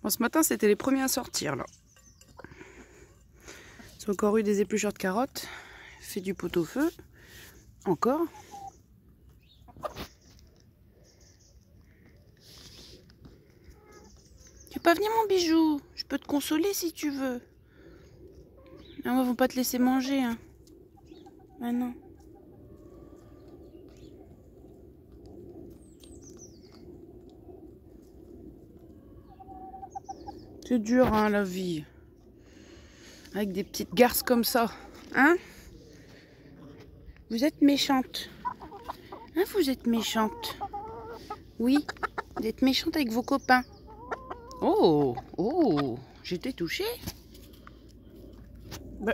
Bon, ce matin, c'était les premiers à sortir, là. Ils ont encore eu des épluchures de carottes. Fait du pot-au-feu. Encore. Tu peux pas venir, mon bijou? Je peux te consoler si tu veux. Ah, ils vont pas te laisser manger, hein. Ah non. C'est dur, hein, la vie. Avec des petites garces comme ça. Hein? Vous êtes méchante. Hein, vous êtes méchante. Oui, vous êtes méchante avec vos copains. Oh, oh, j'étais touchée. Bah,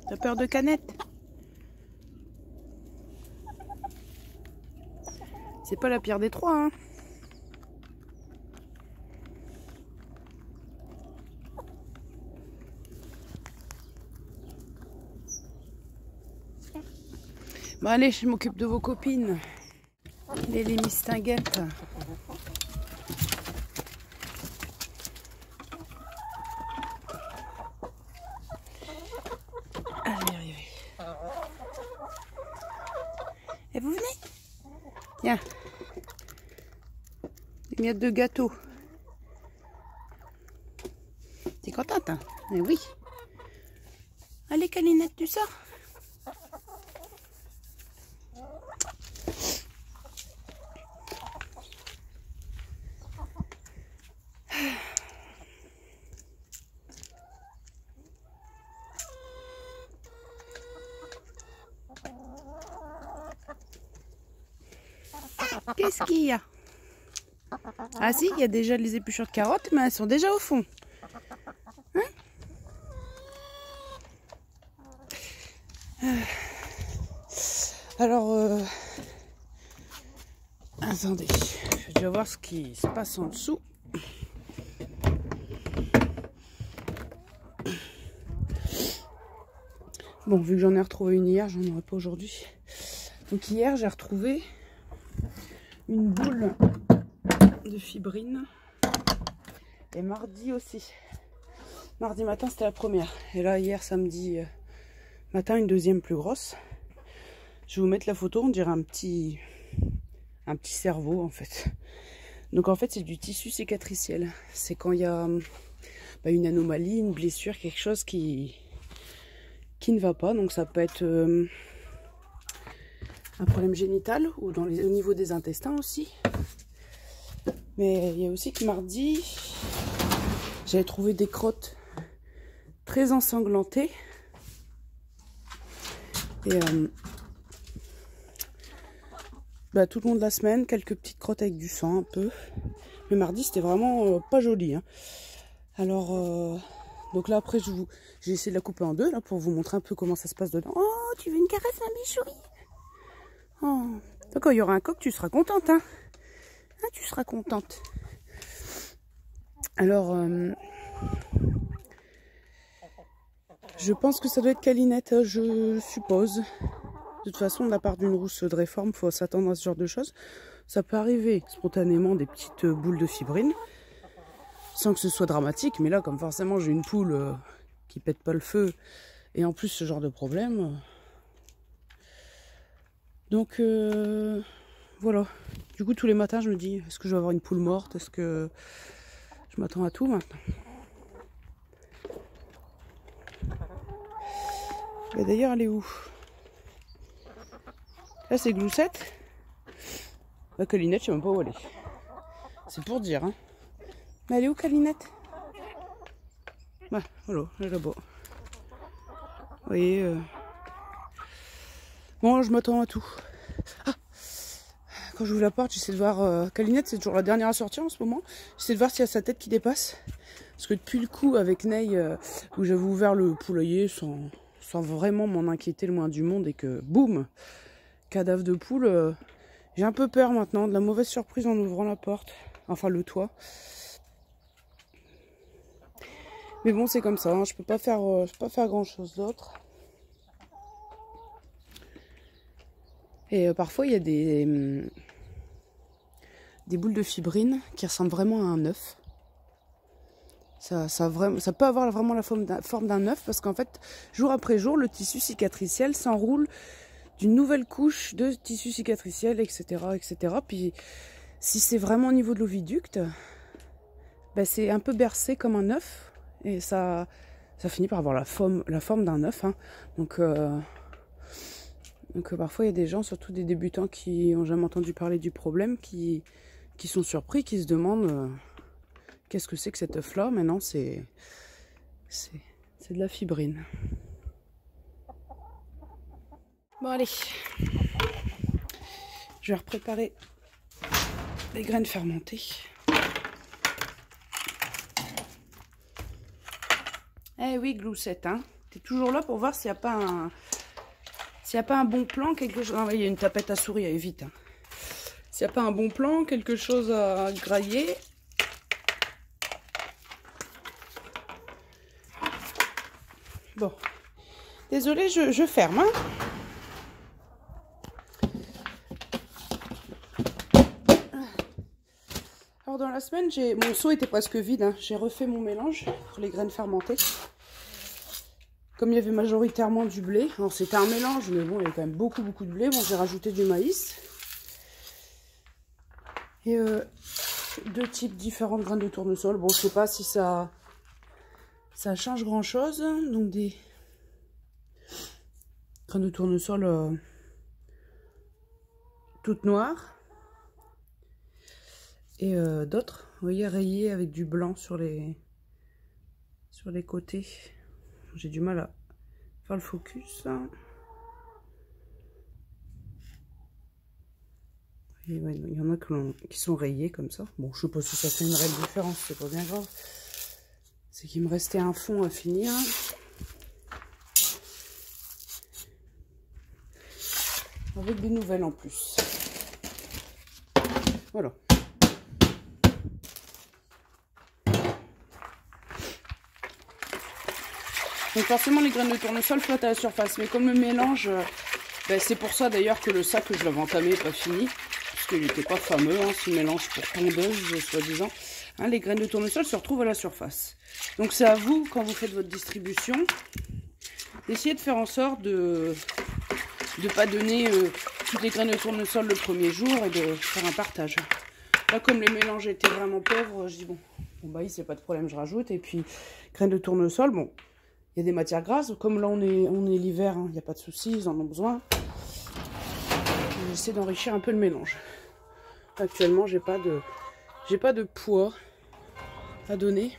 t'as peur de Canette? C'est pas la pire des trois, hein. Bon allez, je m'occupe de vos copines. Les mistinguettes. Allez, arrivez. Et vous venez? Tiens. Des miettes de gâteau. T'es contente, hein? Mais oui. Allez, Calinette, tu sors? Qu'est-ce qu'il y a? Ah si, il y a déjà les épluchures de carottes, mais elles sont déjà au fond. Hein? Alors, attendez, je vais déjà voir ce qui se passe en dessous. Bon, vu que j'en ai retrouvé une hier, j'en aurai pas aujourd'hui. Donc hier, j'ai retrouvé une boule de fibrine. Et mardi aussi. Mardi matin, c'était la première. Et là, hier, samedi matin, une deuxième plus grosse. Je vais vous mettre la photo, on dirait un petit cerveau, en fait. Donc, en fait, c'est du tissu cicatriciel. C'est quand il y a une anomalie, une blessure, quelque chose qui ne va pas. Donc, ça peut être un problème génital ou au niveau des intestins aussi. Mais il y a aussi que mardi, j'avais trouvé des crottes très ensanglantées. Et tout le long de la semaine, quelques petites crottes avec du sang un peu. Mais mardi, c'était vraiment pas joli, hein. Alors, donc là après, j'ai essayé de la couper en deux là, pour vous montrer un peu comment ça se passe dedans. Oh, tu veux une caresse, ma bichourie? Oh. Donc, quand il y aura un coq, tu seras contente, hein? Ah, tu seras contente. Alors, je pense que ça doit être Calinette, je suppose. De toute façon, de la part d'une rousse de réforme, il faut s'attendre à ce genre de choses. Ça peut arriver spontanément des petites boules de fibrine, sans que ce soit dramatique. Mais là, comme forcément j'ai une poule qui pète pas le feu, et en plus ce genre de problème. Donc voilà. Du coup, tous les matins, je me dis, est-ce que je vais avoir une poule morte? Est-ce que je m'attends à tout maintenant? Et d'ailleurs, elle est où? Là, c'est Gloussette. La Calinette, je sais même pas où elle est. C'est pour dire, hein. Mais elle est où, Calinette? Bah, voilà, elle est là-bas. Vous voyez. Bon, je m'attends à tout. Ah, quand j'ouvre la porte, j'essaie de voir... Calinette, c'est toujours la dernière à sortir en ce moment. J'essaie de voir s'il y a sa tête qui dépasse. Parce que depuis le coup, avec Ney, où j'avais ouvert le poulailler sans vraiment m'en inquiéter le moins du monde, et que, boum, cadavre de poule, j'ai un peu peur maintenant de la mauvaise surprise en ouvrant la porte. Enfin, le toit. Mais bon, c'est comme ça, hein. Je peux pas faire grand chose d'autre. Et parfois, il y a des boules de fibrine qui ressemblent vraiment à un œuf. Ça peut avoir vraiment la forme d'un œuf parce qu'en fait, jour après jour, le tissu cicatriciel s'enroule d'une nouvelle couche de tissu cicatriciel, etc. etc. Puis si c'est vraiment au niveau de l'oviducte, ben, c'est un peu bercé comme un œuf et ça finit par avoir la forme d'un œuf. Hein. Donc parfois il y a des gens, surtout des débutants qui n'ont jamais entendu parler du problème, qui sont surpris, qui se demandent qu'est-ce que c'est que cet œuf là. Maintenant c'est de la fibrine. Bon allez, je vais repréparer les graines fermentées. Eh oui, Gloussette, hein. T'es toujours là pour voir s'il n'y a pas un bon plan, quelque chose. Ah, il y a une tapette à souris, allez vite. Hein. S'il n'y a pas un bon plan, quelque chose à grailler. Bon. Désolée, je ferme. Hein. Alors dans la semaine, mon seau était presque vide. Hein. J'ai refait mon mélange pour les graines fermentées. Comme il y avait majoritairement du blé, alors c'était un mélange, mais bon, il y avait quand même beaucoup de blé. Bon, j'ai rajouté du maïs. Et 2 types différents de graines de tournesol. Bon, je sais pas si ça change grand chose. Donc des graines de tournesol toutes noires. Et d'autres, vous voyez, rayées avec du blanc sur les côtés. J'ai du mal à faire le focus. Et ouais, il y en a qui sont rayés comme ça. Bon, je sais pas si ça fait une réelle différence, c'est pas bien grave. C'est qu'il me restait un fond à finir. Avec des nouvelles en plus. Voilà. Donc forcément les graines de tournesol flottent à la surface. Mais comme le mélange, ben c'est pour ça d'ailleurs que le sac que je l'avais entamé n'est pas fini. Parce qu'il n'était pas fameux, hein, ce mélange pour tondeuse, soi-disant. Hein, les graines de tournesol se retrouvent à la surface. Donc c'est à vous, quand vous faites votre distribution, d'essayer de faire en sorte de ne pas donner toutes les graines de tournesol le premier jour et de faire un partage. Là, comme les mélanges étaient vraiment pauvres, je dis bon bah c'est pas de problème, je rajoute. Et puis, graines de tournesol, bon, il y a des matières grasses. Comme là, on est l'hiver, il n'y a pas de souci, ils en ont besoin. J'essaie d'enrichir un peu le mélange. Actuellement, j'ai pas de poids à donner.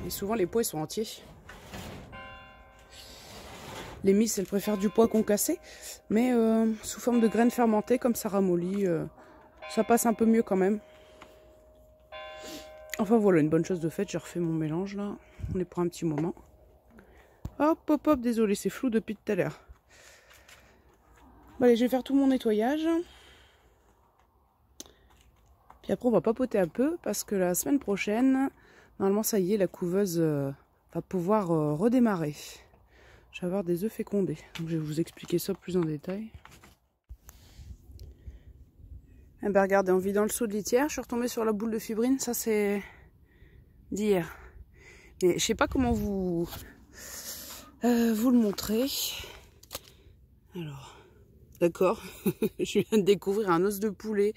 Et souvent, les pois, ils sont entiers. Les miss, elles préfèrent du pois concassé. Mais sous forme de graines fermentées, comme ça ramollit, ça passe un peu mieux quand même. Enfin voilà, une bonne chose de faite, j'ai refait mon mélange là. On est pour un petit moment. Hop, désolé, c'est flou depuis tout à l'heure. Bon, allez, je vais faire tout mon nettoyage. Puis après, on va papoter un peu parce que la semaine prochaine, normalement, ça y est, la couveuse va pouvoir redémarrer. Je vais avoir des œufs fécondés. Donc, je vais vous expliquer ça plus en détail. Eh ben, regardez, en vidant le seau de litière, je suis retombée sur la boule de fibrine. Ça, c'est d'hier. Mais je sais pas comment vous le montrer. Alors, d'accord. Je viens de découvrir un os de poulet.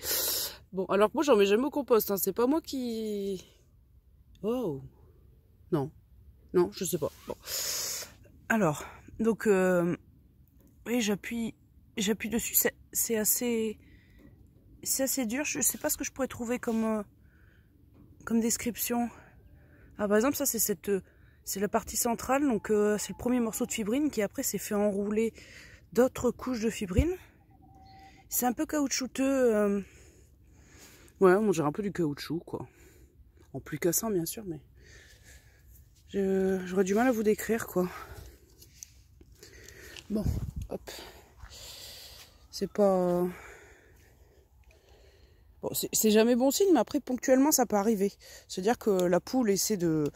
Bon, alors moi, j'en mets jamais au compost. Hein. C'est pas moi qui... Oh. Non, je sais pas. Bon. Alors, donc, oui, j'appuie dessus. C'est assez dur. Je sais pas ce que je pourrais trouver comme description. Ah, par exemple, ça, c'est la partie centrale. Donc, c'est le premier morceau de fibrine qui, après, s'est fait enrouler d'autres couches de fibrine. C'est un peu caoutchouteux. Ouais, on dirait un peu du caoutchouc, quoi. En plus cassant, bien sûr, mais... J'aurais du mal à vous décrire, quoi. Bon, hop. C'est pas... Bon, c'est jamais bon signe, mais après, ponctuellement, ça peut arriver. C'est-à-dire que la poule essaie de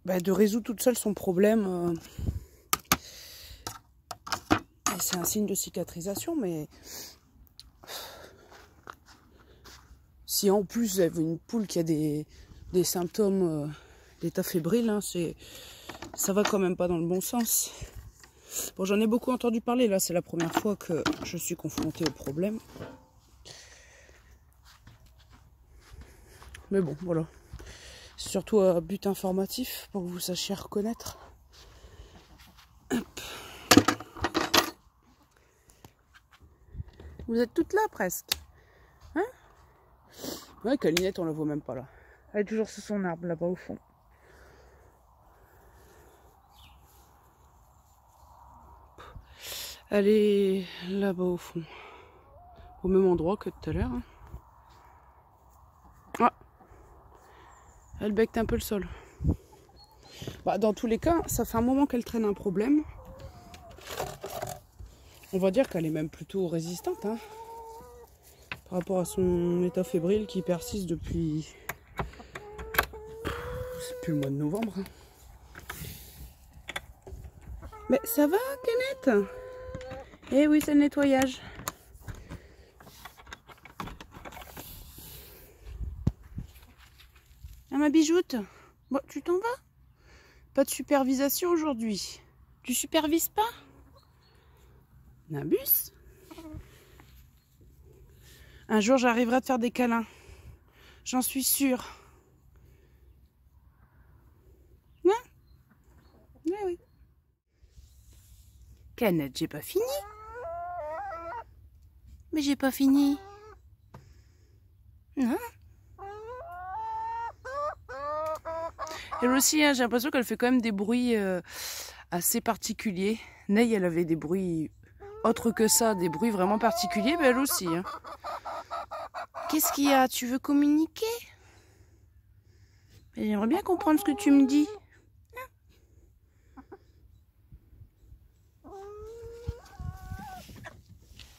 résoudre toute seule son problème. Et c'est un signe de cicatrisation, mais... Si en plus, vous avez une poule qui a des des symptômes d'état fébrile, hein, ça va quand même pas dans le bon sens. Bon, j'en ai beaucoup entendu parler, là c'est la première fois que je suis confrontée au problème. Mais bon, voilà. C'est surtout à but informatif pour que vous sachiez reconnaître. Hop. Vous êtes toutes là presque. Hein? Ouais, Calinette, on la voit même pas là. Elle est toujours sous son arbre là-bas au fond. Elle est là-bas au fond. Au même endroit que tout à l'heure. Hein. Ah. Elle becque un peu le sol. Bah, dans tous les cas, ça fait un moment qu'elle traîne un problème. On va dire qu'elle est même plutôt résistante. Hein, par rapport à son état fébrile qui persiste depuis... C'est depuis le mois de novembre. Hein. Mais ça va, Canette? Eh oui, c'est le nettoyage. Ah, ma bijoute. Bon, tu t'en vas? Pas de supervision aujourd'hui. Tu supervises pas? Nimbus? Un jour, j'arriverai à te faire des câlins. J'en suis sûre. Hein? Oui, oui. Canette, j'ai pas fini. Mais j'ai pas fini. Non? Elle aussi, hein, j'ai l'impression qu'elle fait quand même des bruits assez particuliers. Ney, elle avait des bruits autres que ça, des bruits vraiment particuliers, mais elle aussi. Hein. Qu'est-ce qu'il y a? Tu veux communiquer? J'aimerais bien comprendre ce que tu me dis.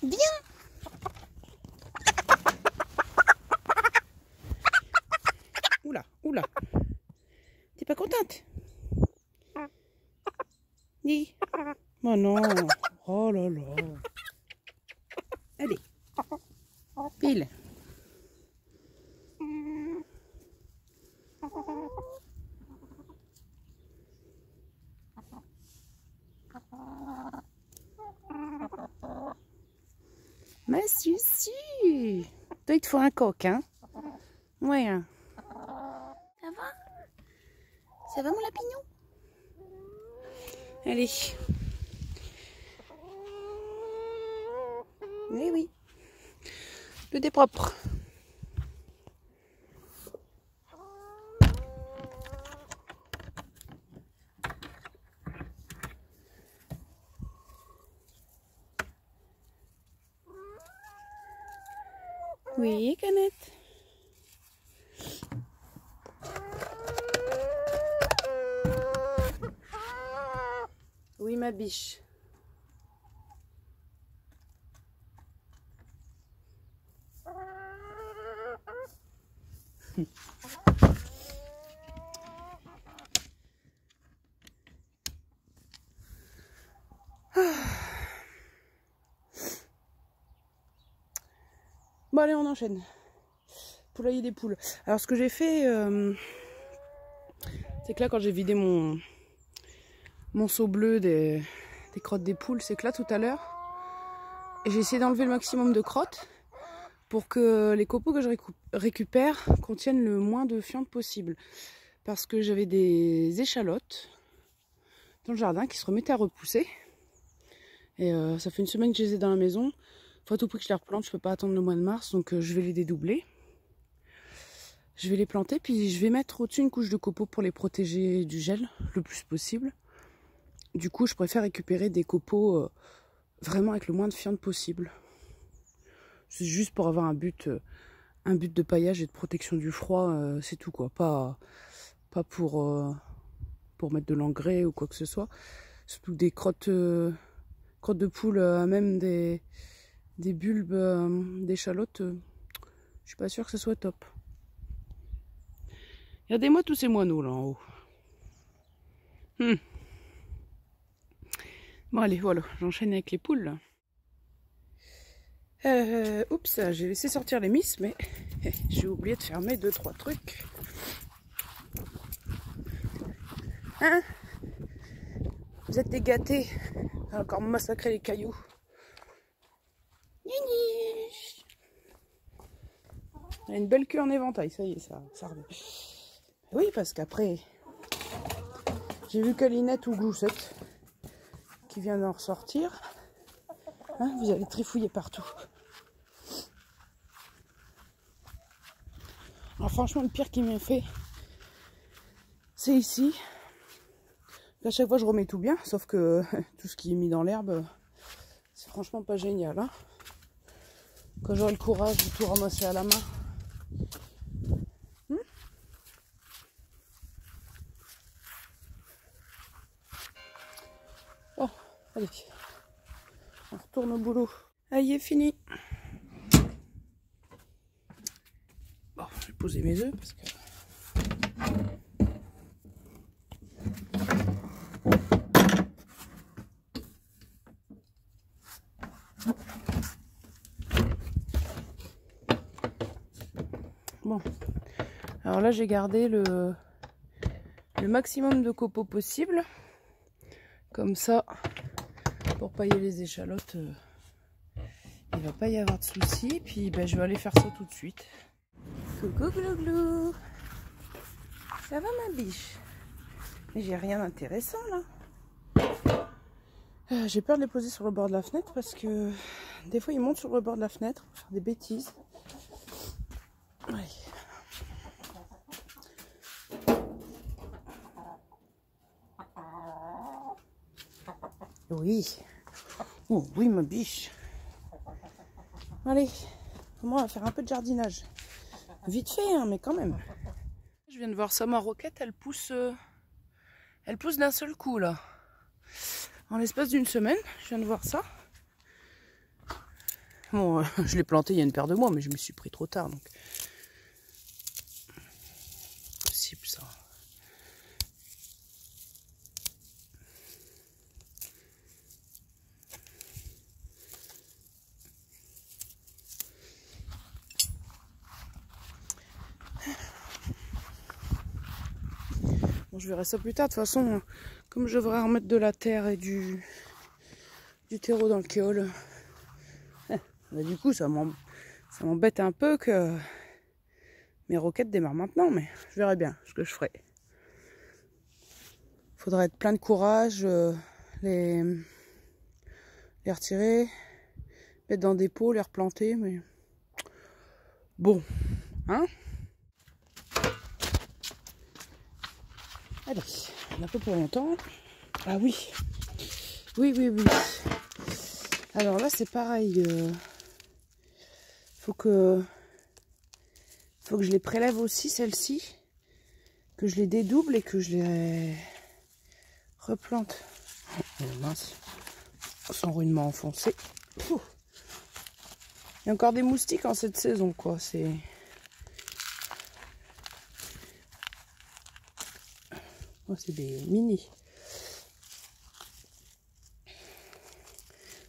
Viens! Oula, oula. T'es pas contente? Dis. Oh non. Oh là là. Allez. Pile. Mais si. Toi, il te faut un coq, hein? Ouais. Hein. Ça va? Ça va, mon lapignon? Allez. Oui, oui. Le dépropre. Oui, Canette. Oui, ma biche. Bon, allez, on enchaîne. Poulailler des poules. Alors, ce que j'ai fait, c'est que là, quand j'ai vidé mon seau bleu des crottes des poules, c'est que là, tout à l'heure, j'ai essayé d'enlever le maximum de crottes pour que les copeaux que je récupère contiennent le moins de fientes possible. Parce que j'avais des échalotes dans le jardin qui se remettaient à repousser. Et ça fait une semaine que je les ai dans la maison. Faut à tout prix que je les replante, je peux pas attendre le mois de mars, donc je vais les dédoubler. Je vais les planter, puis je vais mettre au-dessus une couche de copeaux pour les protéger du gel le plus possible. Du coup, je préfère récupérer des copeaux vraiment avec le moins de fientes possible. C'est juste pour avoir un but de paillage et de protection du froid, c'est tout quoi. Pas pour mettre de l'engrais ou quoi que ce soit. Surtout des crottes de poule, même des bulbes d'échalotes, je suis pas sûre que ce soit top. Regardez-moi tous ces moineaux là en haut. Bon allez, voilà, j'enchaîne avec les poules. Oups, j'ai laissé sortir les miss, mais j'ai oublié de fermer 2-3 trucs. Hein? Vous êtes des gâtés. Encore massacrer les cailloux. Elle a une belle queue en éventail, ça y est, ça revient. Oui, parce qu'après, j'ai vu Calinette ou Gloussette qui vient d'en ressortir. Hein, vous allez trifouiller partout. Alors franchement, le pire qui m'a fait, c'est ici. À chaque fois, je remets tout bien, sauf que tout ce qui est mis dans l'herbe, c'est franchement pas génial. Hein, quand j'aurai le courage de tout ramasser à la main. Bon, allez, on retourne au boulot. Allez, fini. Bon, je vais poser mes œufs parce que... Bon, alors là j'ai gardé le maximum de copeaux possible. Comme ça, pour pailler les échalotes, il va pas y avoir de soucis. Puis ben, je vais aller faire ça tout de suite. Coucou Glouglou, ça va ma biche? Mais j'ai rien d'intéressant là. J'ai peur de les poser sur le bord de la fenêtre parce que des fois ils montent sur le bord de la fenêtre pour faire des bêtises. Allez. Oui. Oh oui ma biche. Allez, on va faire un peu de jardinage. Vite fait hein, mais quand même. Je viens de voir ça, ma roquette, elle pousse d'un seul coup là. En l'espace d'une semaine, je viens de voir ça. Bon, je l'ai planté il y a une paire de mois, mais je me suis pris trop tard donc. Possible ça. Bon, je verrai ça plus tard. De toute façon, comme je devrais remettre de la terre et du terreau dans le kéol, bah, du coup, ça m'embête un peu que mes roquettes démarrent maintenant, mais je verrai bien ce que je ferai. Faudra être plein de courage, les retirer, mettre dans des pots, les replanter, mais bon, hein? Allez, on a pas pour longtemps. Ah oui, oui. Alors là, c'est pareil. Faut que je les prélève aussi, celles-ci, que je les dédouble et que je les replante. Oh, mince, sans rudement enfoncé. Pouh. Il y a encore des moustiques en cette saison, quoi. C'est... Oh, c'est des mini.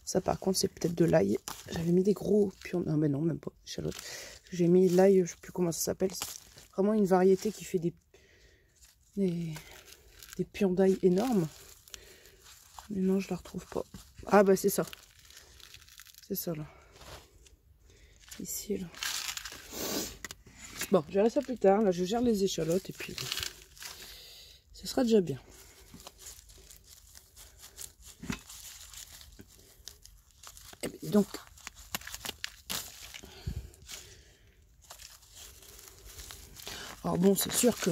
Ça, par contre, c'est peut-être de l'ail. J'avais mis des gros pions. Non, mais non, même pas. Échalote. J'ai mis l'ail, je sais plus comment ça s'appelle. C'est vraiment une variété qui fait des pions d'ail énormes. Mais non, je la retrouve pas. Ah, bah, c'est ça. C'est ça, là. Ici, là. Bon, je verrai ça plus tard. Là, je gère les échalotes et puis ce sera déjà bien. Et bien, donc, alors bon, c'est sûr que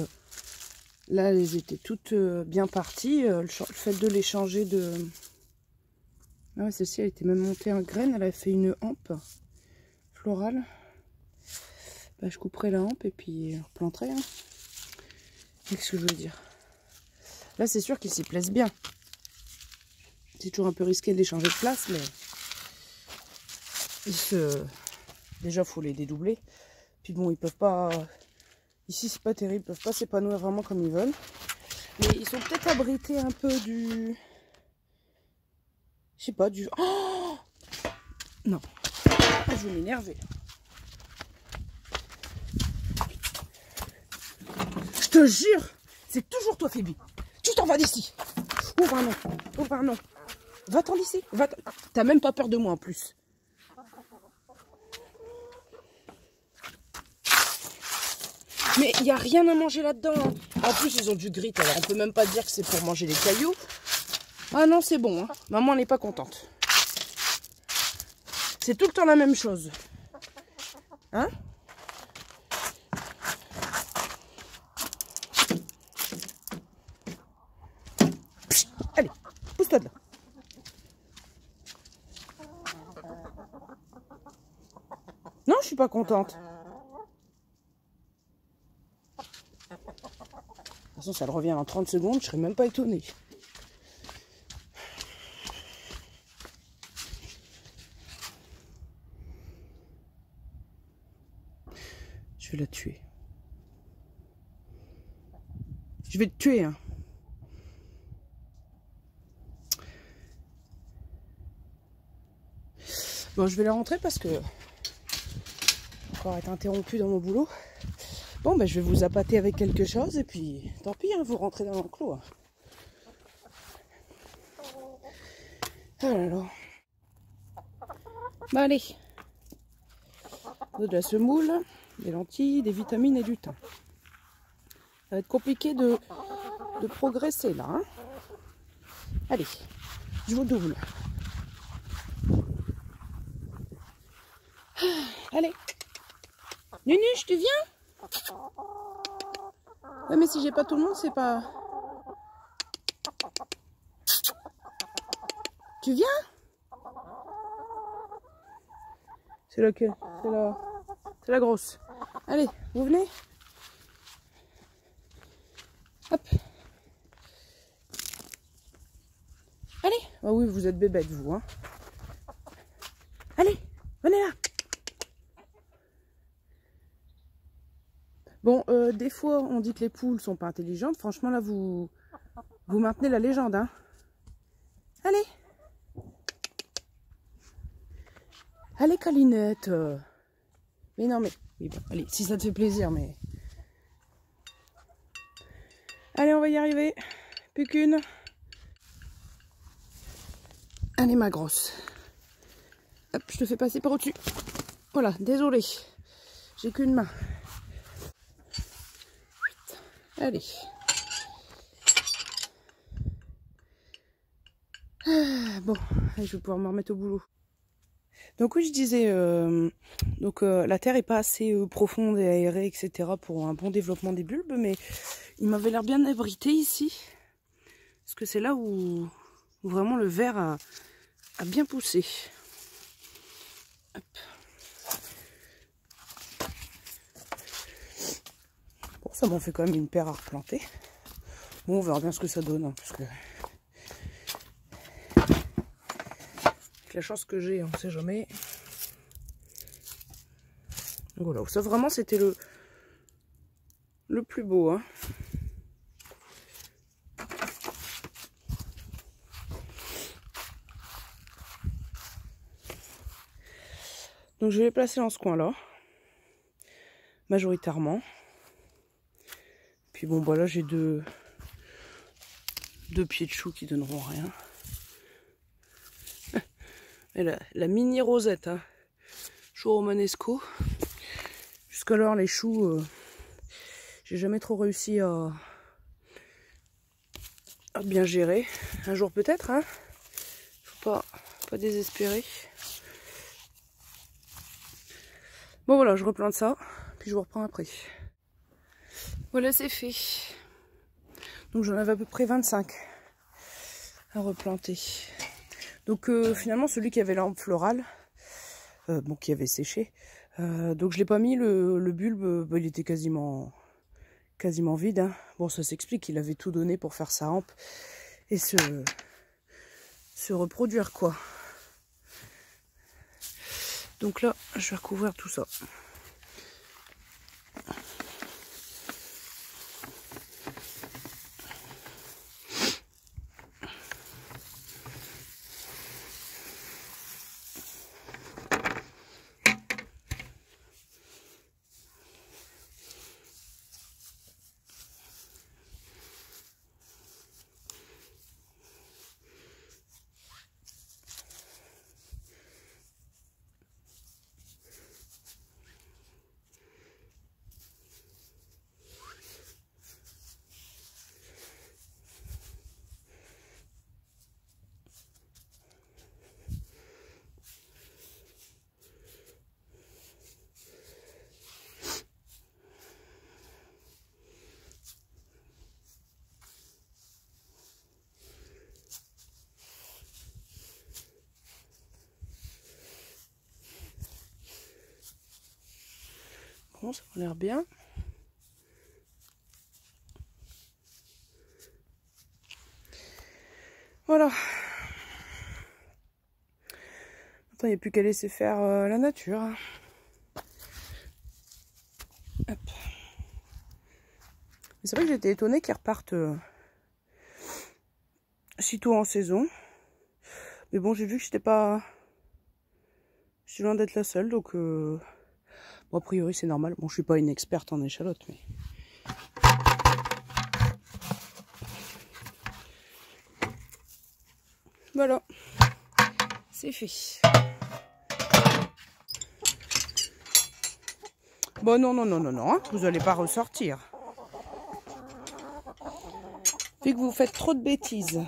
là, elles étaient toutes bien parties. Le fait de les changer de... Ah ouais, celle-ci, elle était même montée en graine. Elle a fait une hampe florale. Bah, je couperai la hampe et puis je replanterai. Hein. Qu'est-ce que je veux dire? Là, c'est sûr qu'ils s'y plaisent bien. C'est toujours un peu risqué de les changer de place, mais... Déjà, il faut les dédoubler. Puis bon, ils peuvent pas... Ici, c'est pas terrible. Ils peuvent pas s'épanouir vraiment comme ils veulent. Mais ils sont peut-être abrités un peu du... Je sais pas, du... Oh non. Je vais m'énerver. Je te jure, c'est toujours toi, Phoebe. Tu t'en vas d'ici. Ouvre un nom. Ouvre un nom. Va-t'en d'ici. T'as même pas peur de moi en plus. Mais il n'y a rien à manger là-dedans. Hein. En plus, ils ont du grit. Alors, on peut même pas dire que c'est pour manger les cailloux. Ah non, c'est bon. Hein. Maman n'est pas contente. C'est tout le temps la même chose. Hein? Psst, allez, pousse-toi de là. Non, je suis pas contente. De toute façon, ça revient en 30 secondes, je serais même pas étonnée. Je vais la tuer. Je vais te tuer, hein. Bon, je vais la rentrer parce que encore être interrompu dans mon boulot. Bon, ben, je vais vous appâter avec quelque chose et puis tant pis, hein, vous rentrez dans l'enclos. Hein. Oh là là. Bah allez. De la semoule, des lentilles, des vitamines et du thym. Ça va être compliqué de progresser là. Hein. Allez, je vous double. Allez. Nunuche, tu viens? Ouais, mais si j'ai pas tout le monde, c'est pas... Tu viens? C'est laquelle? C'est la grosse. Allez, vous venez? Hop. Allez. Ah oui, vous êtes bébête, vous. Hein. Allez, venez là. Bon, des fois, on dit que les poules sont pas intelligentes. Franchement, là, vous maintenez la légende. Hein. Allez. Allez, Calinette. Mais non, mais... Oui, bon, allez, si ça te fait plaisir, mais... Allez, on va y arriver. Plus qu'une. Allez, ma grosse. Hop, je te fais passer par au-dessus. Voilà, désolé. J'ai qu'une main. Allez. Ah, bon, allez, je vais pouvoir me remettre au boulot. Donc oui, je disais, la terre est pas assez profonde et aérée, etc. pour un bon développement des bulbes, mais il m'avait l'air bien abrité ici. Parce que c'est là où vraiment le verre a bien poussé. Hop. Bon, ça m'en fait quand même une paire à replanter. Bon, on verra bien ce que ça donne, hein, parce que... Avec la chance que j'ai, on sait jamais. Voilà, ça vraiment c'était le plus beau. Hein. Donc je vais les placer dans ce coin-là, majoritairement. Puis bon, bah là j'ai deux pieds de chou qui donneront rien. Et la mini rosette, hein. Chou romanesco. Jusqu'alors les choux, j'ai jamais trop réussi à bien gérer. Un jour peut-être, hein. Faut pas désespérer. Bon voilà, je replante ça, puis je vous reprends après. Voilà, c'est fait. Donc j'en avais à peu près 25 à replanter. Donc finalement celui qui avait l'arbre florale, bon qui avait séché, donc je l'ai pas mis, le bulbe, bah, il était quasiment vide. Hein. Bon, ça s'explique, il avait tout donné pour faire sa hampe et se reproduire quoi. Donc là, je vais recouvrir tout ça. Bon, ça a l'air bien. Voilà. Maintenant, il n'y a plus qu'à laisser faire la nature. Hop. C'est vrai que j'étais étonnée qu'ils repartent sitôt en saison. Mais bon, j'ai vu que j'étais pas... Je suis loin d'être la seule, donc... Bon, a priori, c'est normal. Bon, je suis pas une experte en échalote, mais... Voilà. C'est fait. Bon, non, hein, vous n'allez pas ressortir. Vu que vous faites trop de bêtises.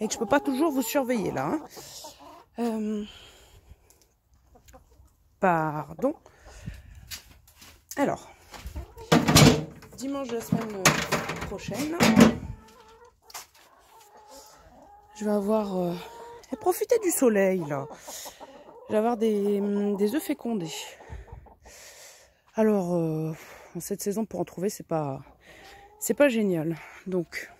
Et que je peux pas toujours vous surveiller, là. Hein. Pardon. Alors. Dimanche de la semaine prochaine. Je vais avoir... profiter du soleil, là. Je vais avoir des œufs fécondés. Alors, en cette saison, pour en trouver, c'est pas génial. Donc,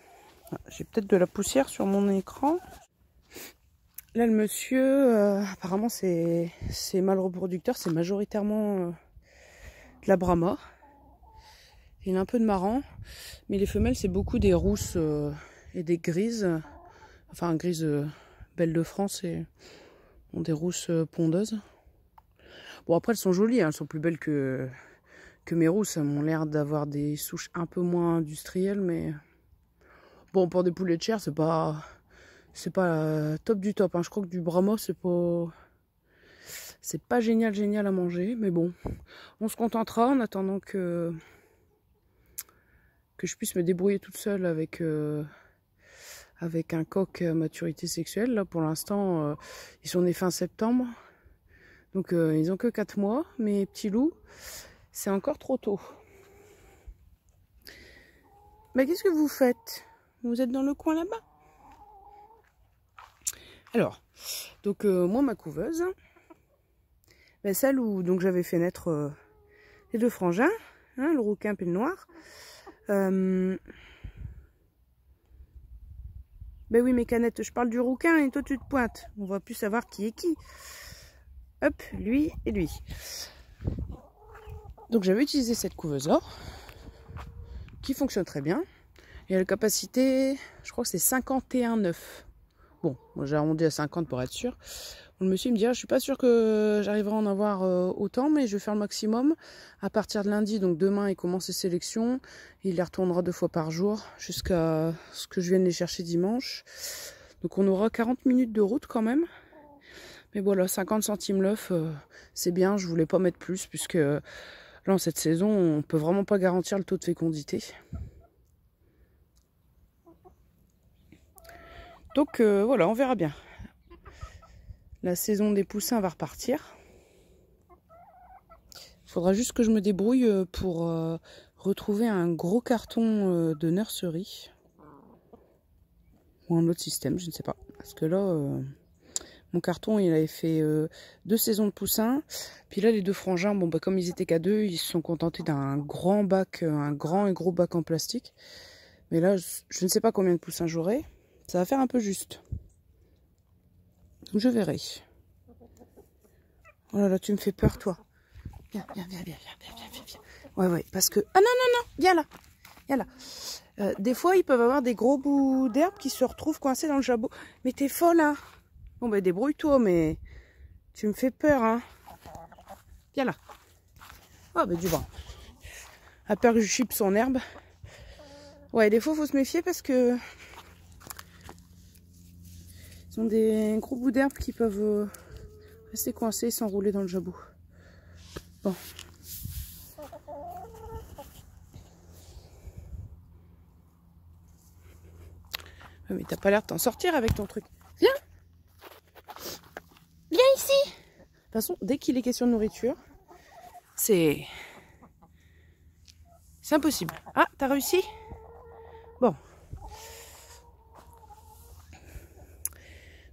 j'ai peut-être de la poussière sur mon écran. Là, le monsieur, apparemment, c'est mâle reproducteur. C'est majoritairement de la Brahma. Il a un peu de marran. Mais les femelles, c'est beaucoup des rousses et des grises. Enfin, grises belles de France et des rousses pondeuses. Bon, après, elles sont jolies. Hein, elles sont plus belles que mes rousses. Elles ont l'air d'avoir des souches un peu moins industrielles. Mais bon, pour des poulets de chair, c'est pas top du top. Hein. Je crois que du Brahma, c'est pas génial à manger. Mais bon, on se contentera en attendant que je puisse me débrouiller toute seule avec un coq à maturité sexuelle. Là, pour l'instant, ils sont nés fin septembre. Donc, ils ont que 4 mois. Mes petits loups, c'est encore trop tôt. Mais qu'est-ce que vous faites? Vous êtes dans le coin là-bas? Alors, donc, moi, ma couveuse, ben, celle où donc j'avais fait naître les 2 frangins, hein, le rouquin et le noir. Ben oui, mes canettes, je parle du rouquin et toi tu te pointes. On va plus savoir qui est qui. Hop, lui et lui. Donc j'avais utilisé cette couveuse-là, qui fonctionne très bien. Et à la capacité, je crois que c'est 51 œufs. Bon, moi j'ai arrondi à 50 pour être sûr. Le monsieur me dit, je suis pas sûr que j'arriverai à en avoir autant, mais je vais faire le maximum. À partir de lundi, donc demain, il commence ses sélections. Il les retournera 2 fois par jour, jusqu'à ce que je vienne les chercher dimanche. Donc on aura 40 minutes de route quand même. Mais voilà, 50 centimes l'œuf, c'est bien. Je voulais pas mettre plus, puisque là, en cette saison, on peut vraiment pas garantir le taux de fécondité. Donc voilà, on verra bien. La saison des poussins va repartir. Il faudra juste que je me débrouille pour retrouver un gros carton de nurserie. Ou un autre système, je ne sais pas. Parce que là, mon carton, il avait fait 2 saisons de poussins. Puis là, les 2 frangins, bon, bah, comme ils étaient qu'à 2, ils se sont contentés d'un grand bac, un grand et gros bac en plastique. Mais là, je ne sais pas combien de poussins j'aurai. Ça va faire un peu juste. Je verrai. Oh là là, tu me fais peur, toi. Viens. Ouais, parce que... Ah non, viens là. Des fois, ils peuvent avoir des gros bouts d'herbe qui se retrouvent coincés dans le jabot. Mais t'es folle, hein. Bon, bah, débrouille-toi, mais... Tu me fais peur, hein. Viens là. Oh, bah, du vent. A peur que je chipe son herbe. Ouais, des fois, faut se méfier parce que... Ils ont des gros bouts d'herbe qui peuvent rester coincés et s'enrouler dans le jabot. Bon. Mais t'as pas l'air de t'en sortir avec ton truc. Viens ici. De toute façon, dès qu'il est question de nourriture, c'est impossible. Ah, t'as réussi? Bon.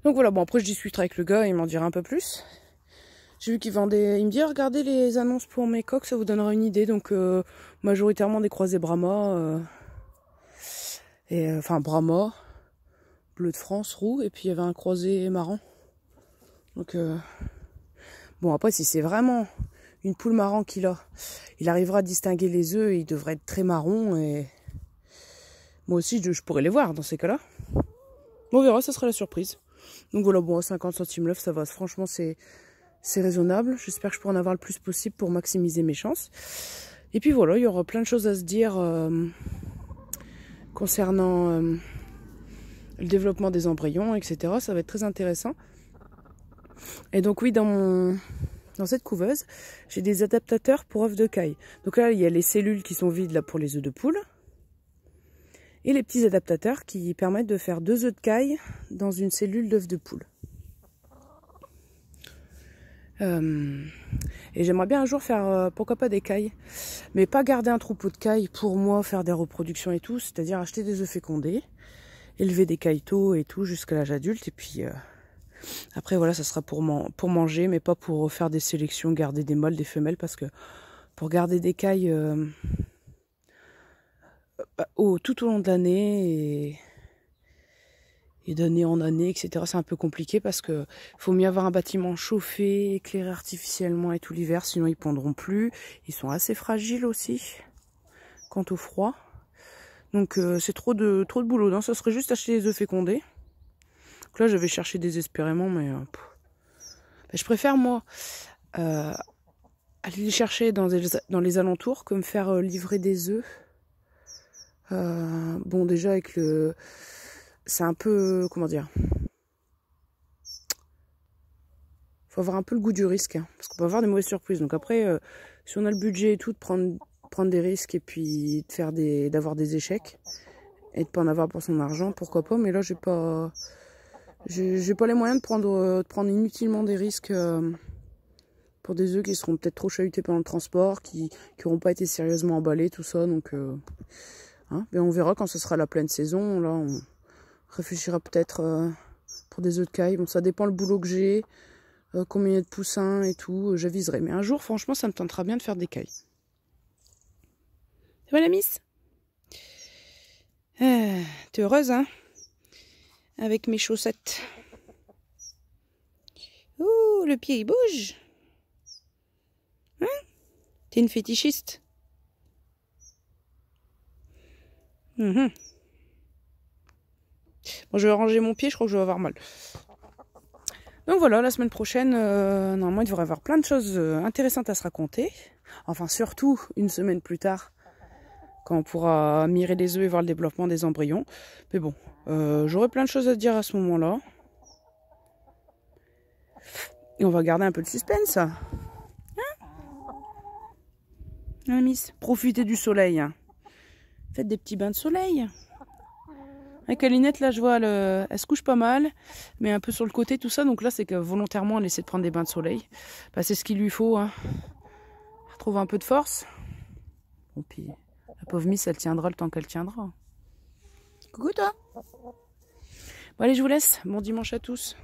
Donc voilà, bon après je discuterai avec le gars, il m'en dira un peu plus. J'ai vu qu'ils vendaient, il me dit regardez les annonces pour mes coques, ça vous donnera une idée. Donc majoritairement des croisés Brahma, enfin Brahma, bleu de France, roux, et puis il y avait un croisé marron. Donc bon, après si c'est vraiment une poule marron qu'il a, il arrivera à distinguer les œufs et il devrait être très marron, et moi aussi je pourrais les voir dans ces cas-là. On verra, ça sera la surprise. Donc voilà, bon, à 50 centimes l'œuf, ça va, franchement c'est raisonnable. J'espère que je pourrai en avoir le plus possible pour maximiser mes chances. Et puis voilà, il y aura plein de choses à se dire concernant le développement des embryons, etc. Ça va être très intéressant. Et donc oui, dans cette couveuse, j'ai des adaptateurs pour œufs de caille. Donc là, il y a les cellules qui sont vides là pour les œufs de poule. Et les petits adaptateurs qui permettent de faire 2 œufs de caille dans une cellule d'œuf de poule. Et j'aimerais bien un jour faire, pourquoi pas des cailles, mais pas garder un troupeau de cailles pour moi, faire des reproductions et tout, c'est-à-dire acheter des œufs fécondés, élever des cailles tôt et tout jusqu'à l'âge adulte, et puis après voilà, ça sera pour manger, mais pas pour faire des sélections, garder des mâles, des femelles, parce que pour garder des cailles tout au long de l'année et d'année en année, etc. C'est un peu compliqué parce que faut mieux avoir un bâtiment chauffé, éclairé artificiellement et tout l'hiver, sinon ils pondront plus. Ils sont assez fragiles aussi quant au froid. Donc c'est trop de boulot. Non, ça serait juste acheter des œufs fécondés. Donc là, je vais chercher désespérément, mais je préfère moi aller les chercher dans les alentours que me faire livrer des œufs. Bon, déjà avec le... C'est un peu... Comment dire? Faut avoir un peu le goût du risque. Hein, parce qu'on peut avoir des mauvaises surprises. Donc après, si on a le budget et tout, de prendre des risques et puis d'avoir des échecs. Et de pas en avoir pour son argent, pourquoi pas. Mais là, j'ai pas les moyens de prendre inutilement des risques pour des œufs qui seront peut-être trop chahutés pendant le transport, qui n'auront pas été sérieusement emballés, tout ça. Donc... Hein, mais on verra quand ce sera la pleine saison. Là, on réfléchira peut-être pour des œufs de caille. Bon, ça dépend le boulot que j'ai, combien il y a de poussins et tout. J'aviserai. Mais un jour, franchement, ça me tentera bien de faire des cailles. Ça va la miss? T'es heureuse, hein? Avec mes chaussettes. Ouh, le pied, il bouge. Hein? T'es une fétichiste? Bon, je vais ranger mon pied, je crois que je vais avoir mal. Donc voilà, la semaine prochaine, normalement, il devrait y avoir plein de choses intéressantes à se raconter. Enfin, surtout une semaine plus tard, quand on pourra mirer les œufs et voir le développement des embryons. Mais bon, j'aurai plein de choses à dire à ce moment-là. Et on va garder un peu de suspense. Hein, miss, profitez du soleil. Hein. Faites des petits bains de soleil. Avec Alinette, là, je vois, elle se couche pas mal, mais un peu sur le côté, tout ça. Donc là, c'est que volontairement, elle essaie de prendre des bains de soleil. Bah, c'est ce qu'il lui faut. Hein. Retrouver un peu de force. Bon, puis la pauvre Miss, elle tiendra le temps qu'elle tiendra. Coucou, toi. Bon, allez, je vous laisse. Bon dimanche à tous.